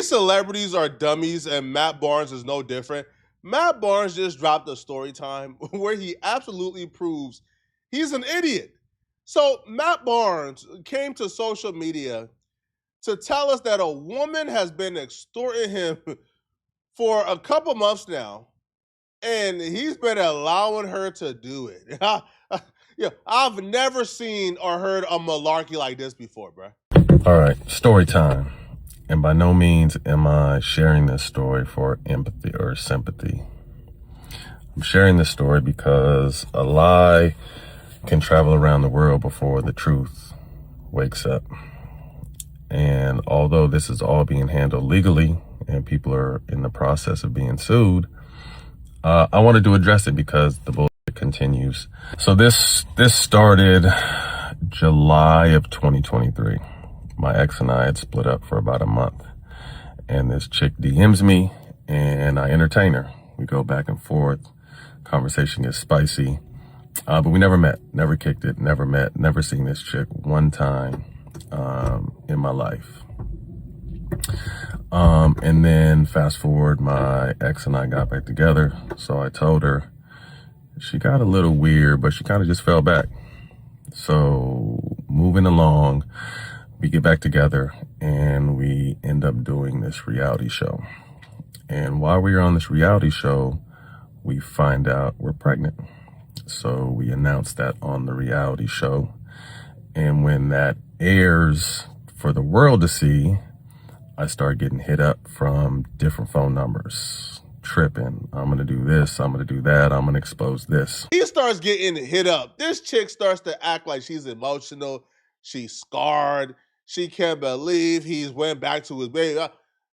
These celebrities are dummies, and Matt Barnes is no different. Matt Barnes just dropped a story time where he absolutely proves he's an idiot. So Matt Barnes came to social media to tell us that a woman has been extorting him for a couple months now, and he's been allowing her to do it. Yeah, I've never seen or heard a malarkey like this before, bro. All right, story time. And by no means am I sharing this story for empathy or sympathy. I'm sharing this story because a lie can travel around the world before the truth wakes up. And although this is all being handled legally and people are in the process of being sued, I wanted to address it because the bullshit continues. So this started July of 2023. My ex and I had split up for about a month, and this chick DMs me and I entertain her. We go back and forth. Conversation gets spicy, but we never met, never kicked it, never met, never seen this chick one time in my life. And then fast forward, my ex and I got back together. So I told her. She got a little weird, but she kind of just fell back. So moving along, we get back together and we end up doing this reality show. And while we are on this reality show, we find out we're pregnant. So we announce that on the reality show. And when that airs for the world to see, I start getting hit up from different phone numbers. Tripping. I'm going to do this. I'm going to do that. I'm going to expose this. He starts getting hit up. This chick starts to act like she's emotional. She's scarred. She can't believe he's went back to his baby.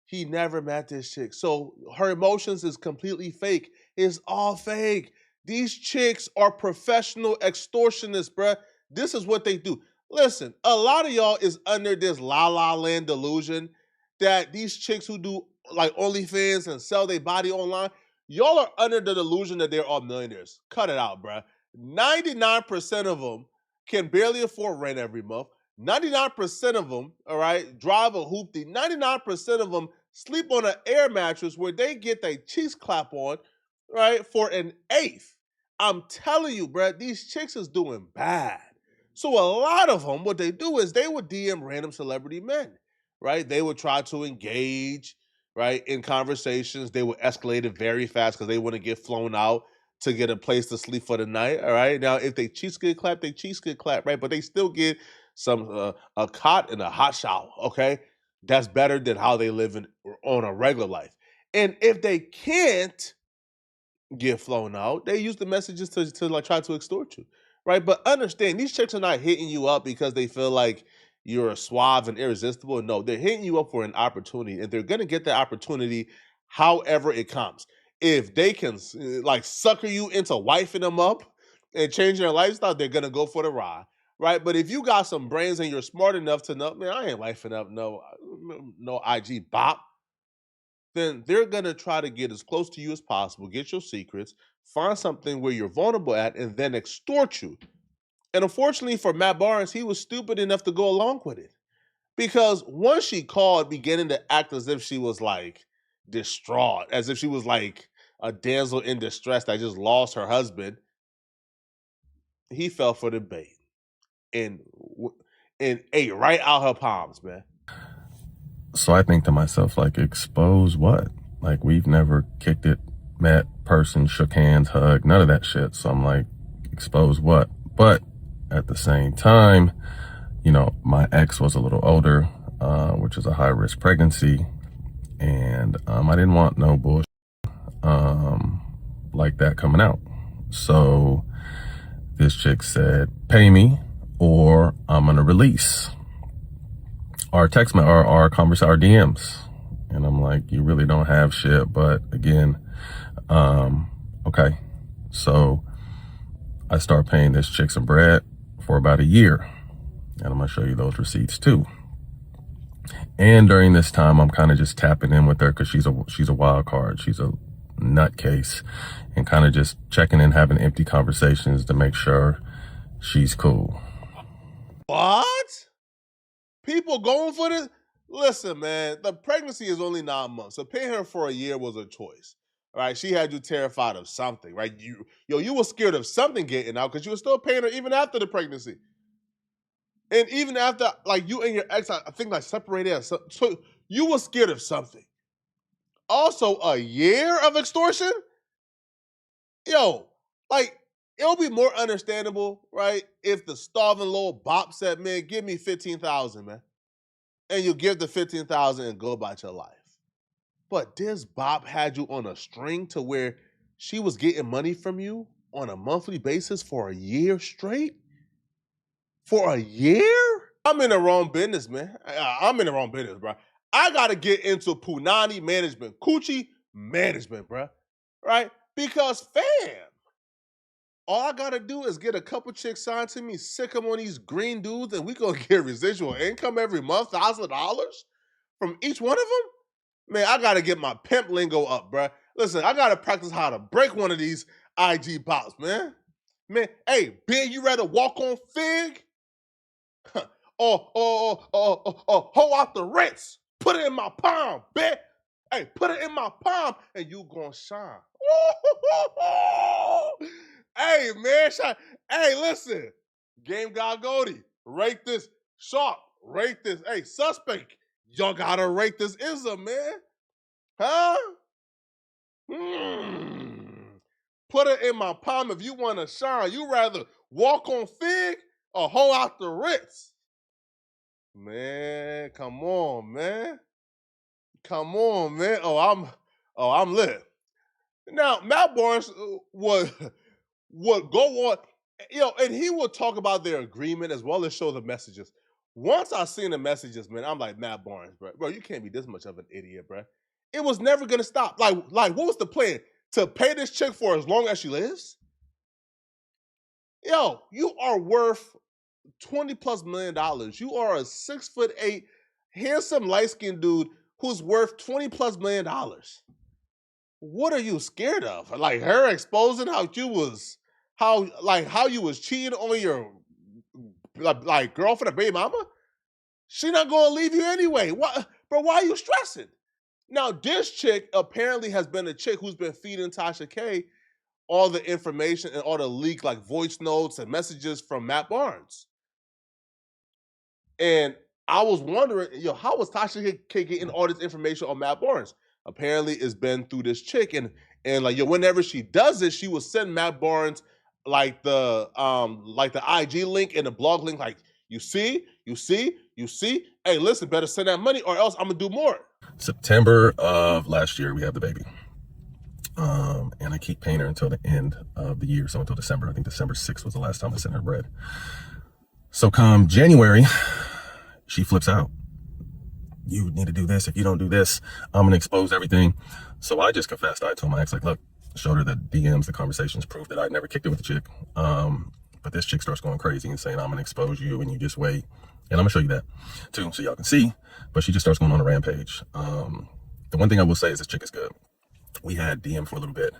He never met this chick. So her emotions is completely fake. It's all fake. These chicks are professional extortionists, bruh. This is what they do. Listen, a lot of y'all is under this la la land delusion that these chicks who do like OnlyFans and sell their body online, y'all are under the delusion that they're all millionaires. Cut it out, bruh. 99% of them can barely afford rent every month. 99% of them, all right, drive a hoopty. 99% of them sleep on an air mattress where they get their cheeks clap on, right, for an eighth. I'm telling you, bruh, these chicks is doing bad. So a lot of them, what they do is they would DM random celebrity men, right? They would try to engage, right, in conversations. They would escalate it very fast because they wouldn't get flown out to get a place to sleep for the night, all right? Now, if they cheeks get clap, they cheeks get clap, right? But they still get some a cot and a hot shower, okay? That's better than how they live on a regular life. And if they can't get flown out, they use the messages to like try to extort you, right? But understand, these chicks are not hitting you up because they feel like you're suave and irresistible. No, they're hitting you up for an opportunity, and they're gonna get the opportunity however it comes. If they can like sucker you into wifing them up and changing their lifestyle, they're gonna go for the ride, right? But if you got some brains and you're smart enough to know, man, I ain't wifing up no IG bop, then they're going to try to get as close to you as possible, get your secrets, find something where you're vulnerable at, and then extort you. And unfortunately for Matt Barnes, he was stupid enough to go along with it. Because once she called, beginning to act as if she was like distraught, as if she was like a damsel in distress that just lost her husband, he fell for the bait and ate right out her palms, man. So I think to myself, like, expose what? Like, we've never kicked it, met, person, shook hands, hugged, none of that shit. So I'm like, expose what? But at the same time, you know, my ex was a little older, which is a high risk pregnancy. And I didn't want no bullshit like that coming out. So this chick said, pay me or I'm going to release our text, our conversation, our DMs. And I'm like, you really don't have shit. But again, okay. So I start paying this chick some bread for about a year. And I'm going to show you those receipts too. And during this time, I'm kind of just tapping in with her because she's a wild card. She's a nutcase, and kind of just checking in, having empty conversations to make sure she's cool. What? People going for this? Listen, man, the pregnancy is only 9 months, so paying her for a year was a choice. Right? She had you terrified of something, right? You were scared of something getting out because you were still paying her even after the pregnancy. And even after, like, you and your ex, I think, like, separated. So you were scared of something. Also, a year of extortion? Yo, like, it'll be more understandable, right, if the starving little bop said, man, give me 15,000, man. And you give the 15,000 and go about your life. But this bop had you on a string to where she was getting money from you on a monthly basis for a year straight? For a year? I'm in the wrong business, man. I'm in the wrong business, bro. I gotta get into Punani management, coochie management, bro. Right? Because, fam, all I gotta do is get a couple chicks signed to me, sick them on these green dudes, and we gonna get residual income every month, $1,000 from each one of them. Man, I gotta get my pimp lingo up, bro. Listen, I gotta practice how to break one of these IG bots, man. Man, hey, Ben, you rather walk on Fig? Or hold out the rinse. Put it in my palm, Ben. Hey, put it in my palm and you gonna shine. Hey, man. Hey, listen. Game guy Goldie, rate this. Sharp, rate this. Hey, suspect, y'all gotta rate this ism, man. Huh? Put it in my palm if you want to shine. You rather walk on Fig or hold out the Ritz? Man, come on, man. Come on, man. I'm lit. Now, Matt Barnes would go on, and he would talk about their agreement as well as show the messages. Once I seen the messages, man, I'm like, Matt Barnes, bro, you can't be this much of an idiot, bro. It was never gonna stop. Like, what was the plan? To pay this chick for as long as she lives? Yo, you are worth $20+ million. You are a 6'8", handsome, light-skinned dude who's worth $20+ million. What are you scared of? Like her exposing how you was cheating on your like girlfriend or baby mama? She not gonna leave you anyway. What, bro? Why are you stressing? Now, this chick apparently has been a chick who's been feeding Tasha K all the information and all the leaked like voice notes and messages from Matt Barnes. And I was wondering, how was Tasha K getting all this information on Matt Barnes? Apparently, it's been through this chick, and like, whenever she does it, she will send Matt Barnes like the IG link and the blog link, like, you see. Hey, listen, better send that money or else I'm gonna do more. September of last year, we have the baby. And I keep paying her until the end of the year, so until December. I think December 6th was the last time I sent her bread. So come January, she flips out. You need to do this. If you don't do this, I'm gonna expose everything. So I just confessed. I told my ex, like, look, showed her the DMs, the conversations, proof that I'd never kicked it with the chick. But this chick starts going crazy and saying, I'm gonna expose you and you just wait. And I'm gonna show you that too, so y'all can see. But she just starts going on a rampage. The one thing I will say is this chick is good. We had DM for a little bit.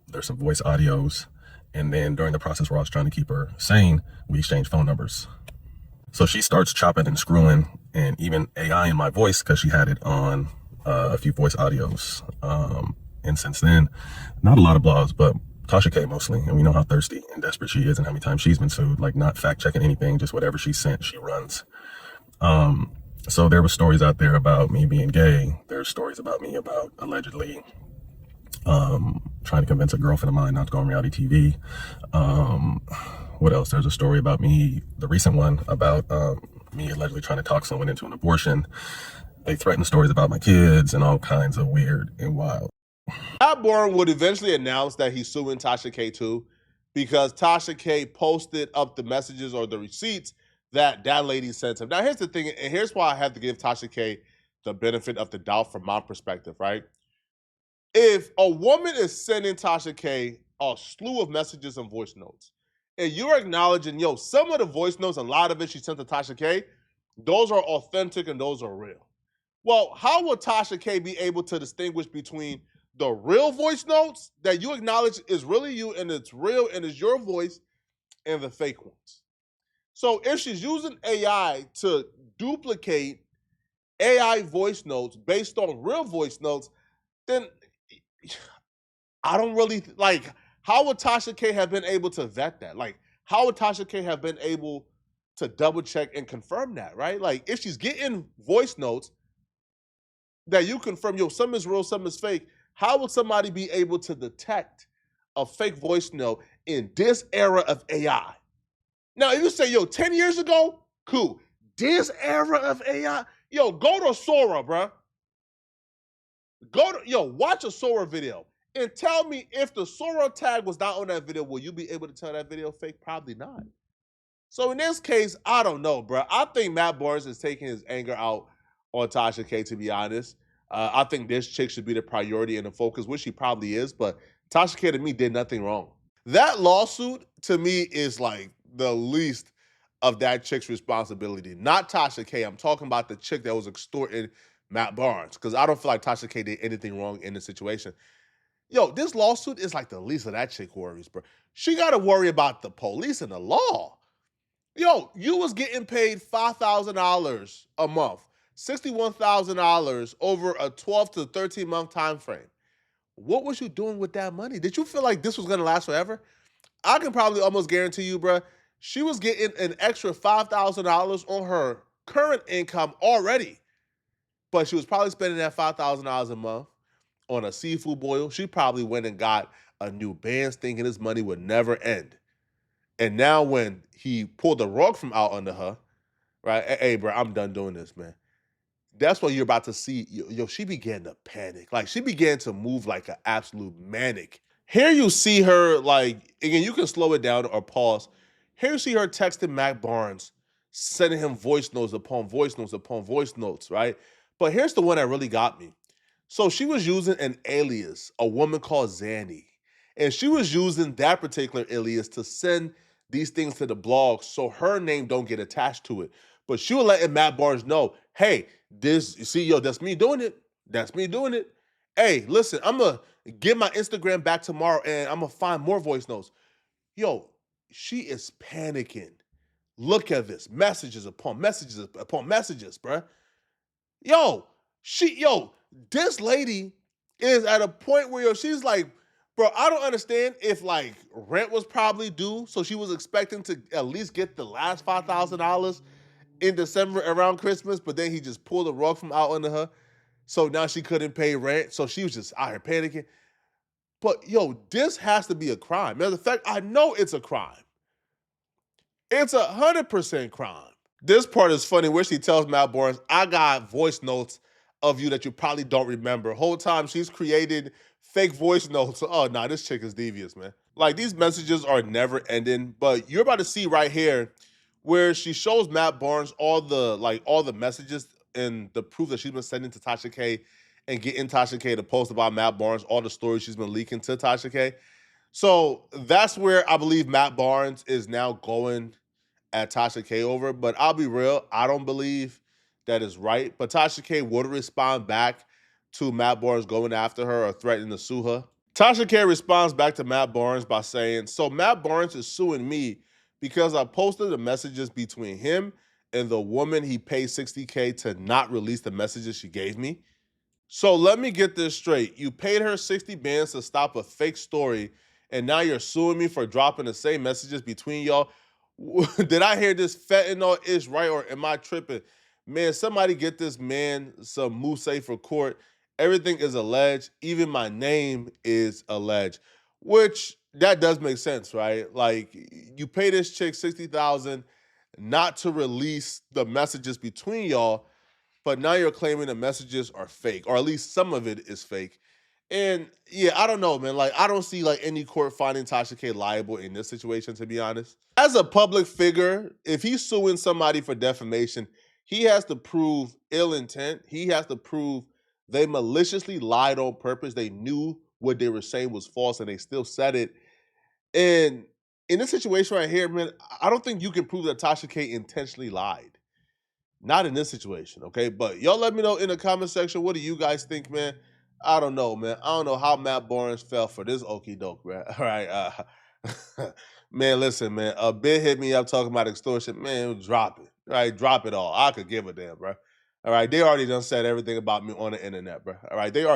There's some voice audios. And then during the process where I was trying to keep her sane, we exchanged phone numbers. So she starts chopping and screwing and even AI in my voice because she had it on a few voice audios. And since then, not a lot of blogs, but Tasha K mostly. And we know how thirsty and desperate she is and how many times she's been sued, like not fact checking anything, just whatever she sent, she runs. So there were stories out there about me being gay. There's stories about me about allegedly trying to convince a girlfriend of mine not to go on reality TV. What else? There's a story about me, the recent one, about me allegedly trying to talk someone into an abortion. They threatened stories about my kids and all kinds of weird and wild. Matt Barnes would eventually announce that he's suing Tasha K too, because Tasha K posted up the messages or the receipts that lady sent him. Now, here's the thing, and here's why I have to give Tasha K the benefit of the doubt from my perspective, right? If a woman is sending Tasha K a slew of messages and voice notes, and you're acknowledging, some of the voice notes, a lot of it she sent to Tasha K, those are authentic and those are real. Well, how would Tasha K be able to distinguish between the real voice notes that you acknowledge is really you and it's real and it's your voice and the fake ones? So if she's using AI to duplicate AI voice notes based on real voice notes, then I don't really like how would Tasha K have been able to vet that? Like, how would Tasha K have been able to double check and confirm that, right? Like, if she's getting voice notes that you confirm, yo, some is real, some is fake, how would somebody be able to detect a fake voice note in this era of AI? Now, if you say, yo, 10 years ago, cool. This era of AI, yo, go to Sora, bruh. Watch a Sora video and tell me if the Sora tag was not on that video, will you be able to tell that video fake? Probably not. So in this case, I don't know, bro. I think Matt Barnes is taking his anger out on Tasha K, to be honest. I think this chick should be the priority and the focus, which she probably is, but Tasha K to me did nothing wrong. That lawsuit to me is like the least of that chick's responsibility. Not Tasha K. I'm talking about the chick that was extorting Matt Barnes, because I don't feel like Tasha K did anything wrong in the situation. Yo, this lawsuit is like the least of that chick worries, bro. She got to worry about the police and the law. Yo, you was getting paid $5,000 a month, $61,000 over a 12 to 13 month time frame. What was you doing with that money? Did you feel like this was gonna last forever? I can probably almost guarantee you, bro, she was getting an extra $5,000 on her current income already, but she was probably spending that $5,000 a month on a seafood boil. She probably went and got a new band thinking this money would never end. And now when he pulled the rug from out under her, right? Hey, bro, I'm done doing this, man. That's what you're about to see. Yo, she began to panic. Like, she began to move like an absolute manic. Here you see her, like, again, you can slow it down or pause. Here you see her texting Mac Barnes, sending him voice notes upon voice notes upon voice notes, right? But here's the one that really got me. So she was using an alias, a woman called Zanny. And she was using that particular alias to send these things to the blog so her name don't get attached to it. But she was letting Matt Barnes know, hey, this, you see, yo, that's me doing it. That's me doing it. Hey, listen, I'm going to get my Instagram back tomorrow and I'm going to find more voice notes. Yo, she is panicking. Look at this. Messages upon messages upon messages, bruh. Yo, this lady is at a point where she's like, bro, I don't understand if like rent was probably due, so she was expecting to at least get the last $5,000 in December around Christmas, but then he just pulled the rug from out under her, so now she couldn't pay rent, so she was just out here panicking. But yo, this has to be a crime. Matter of fact, I know it's a crime. It's 100% crime. This part is funny where she tells Matt Barnes, I got voice notes of you that you probably don't remember. Whole time she's created fake voice notes. Oh, nah, this chick is devious, man. Like, these messages are never ending, but you're about to see right here where she shows Matt Barnes all the messages and the proof that she's been sending to Tasha K and getting Tasha K to post about Matt Barnes, all the stories she's been leaking to Tasha K. So that's where I believe Matt Barnes is now going at Tasha K over. But I'll be real, I don't believe that is right. But Tasha K would respond back to Matt Barnes going after her or threatening to sue her. Tasha K responds back to Matt Barnes by saying, so Matt Barnes is suing me because I posted the messages between him and the woman he paid $60K to not release the messages she gave me. So let me get this straight. You paid her 60 bands to stop a fake story, and now you're suing me for dropping the same messages between y'all. Did I hear this fentanyl is right, or am I tripping? Man, somebody get this man some Mousse for court. Everything is alleged. Even my name is alleged, which that does make sense, right? Like, you pay this chick 60,000 not to release the messages between y'all, but now you're claiming the messages are fake, or at least some of it is fake. And yeah, I don't know, man. Like, I don't see like any court finding Tasha K liable in this situation, to be honest. As a public figure, if he's suing somebody for defamation, he has to prove ill intent. He has to prove they maliciously lied on purpose. They knew what they were saying was false and they still said it. And in this situation right here, man, I don't think you can prove that Tasha K intentionally lied. Not in this situation, okay? But y'all let me know in the comment section, what do you guys think, man? I don't know, man. I don't know how Matt Barnes fell for this okie doke, man. All right, man, listen, man. A bit hit me up talking about extortion. Man, drop it. All right, drop it all. I could give a damn, bro. All right, they already done said everything about me on the internet, bro. All right, they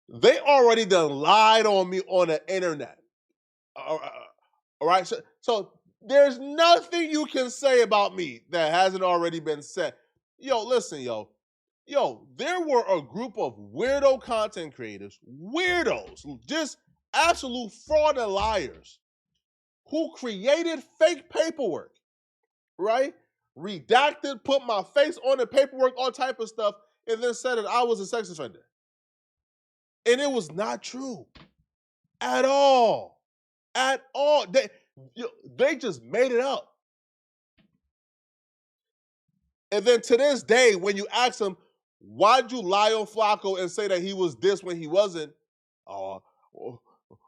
they already done lied on me on the internet. All right, so there's nothing you can say about me that hasn't already been said. Yo, listen, yo, there were a group of weirdo content creators, weirdos, just absolute fraud and liars, who created fake paperwork, right? Redacted, put my face on the paperwork, all type of stuff, and then said that I was a sex offender. And it was not true at all. At all. They just made it up. And then to this day, when you ask them, why'd you lie on Flacco and say that he was this when he wasn't? Oh,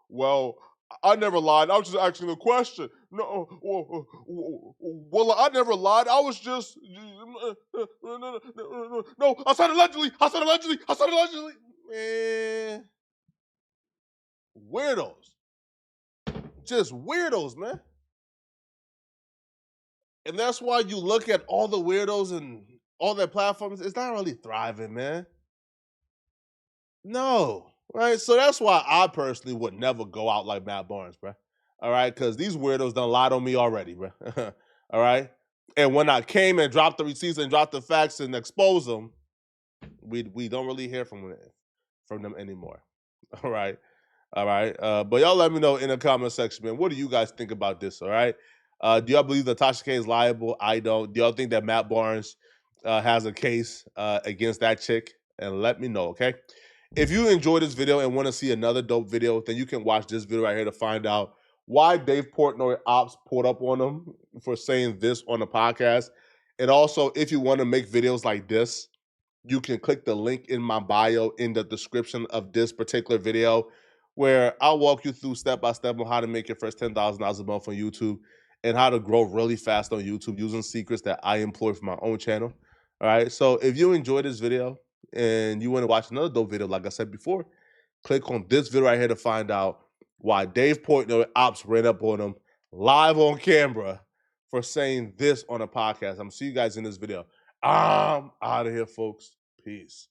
well, I never lied. I was just asking a question. No, well, I never lied. I was just no. I said allegedly. I said allegedly. I said allegedly. Man, weirdos, just weirdos, man. And that's why you look at all the weirdos and all their platforms. It's not really thriving, man. No, right? So that's why I personally would never go out like Matt Barnes, bro. All right, because these weirdos done lied on me already, bro. All right, and when I came and dropped the receipts and dropped the facts and exposed them, we don't really hear from them anymore. All right, all right. But y'all let me know in the comment section, man. What do you guys think about this? All right. Do y'all believe that Tasha K is liable? I don't. Do y'all think that Matt Barnes has a case against that chick? And let me know, okay? If you enjoyed this video and want to see another dope video, then you can watch this video right here to find out why Dave Portnoy ops pulled up on him for saying this on the podcast. And also, if you want to make videos like this, you can click the link in my bio in the description of this particular video, where I'll walk you through step by step on how to make your first $10,000 a month on YouTube and how to grow really fast on YouTube using secrets that I employ for my own channel. All right. So if you enjoyed this video and you want to watch another dope video, like I said before, click on this video right here to find out why Dave Portnoy ops ran up on him live on camera for saying this on a podcast. I'm gonna see you guys in this video. I'm out of here, folks. Peace.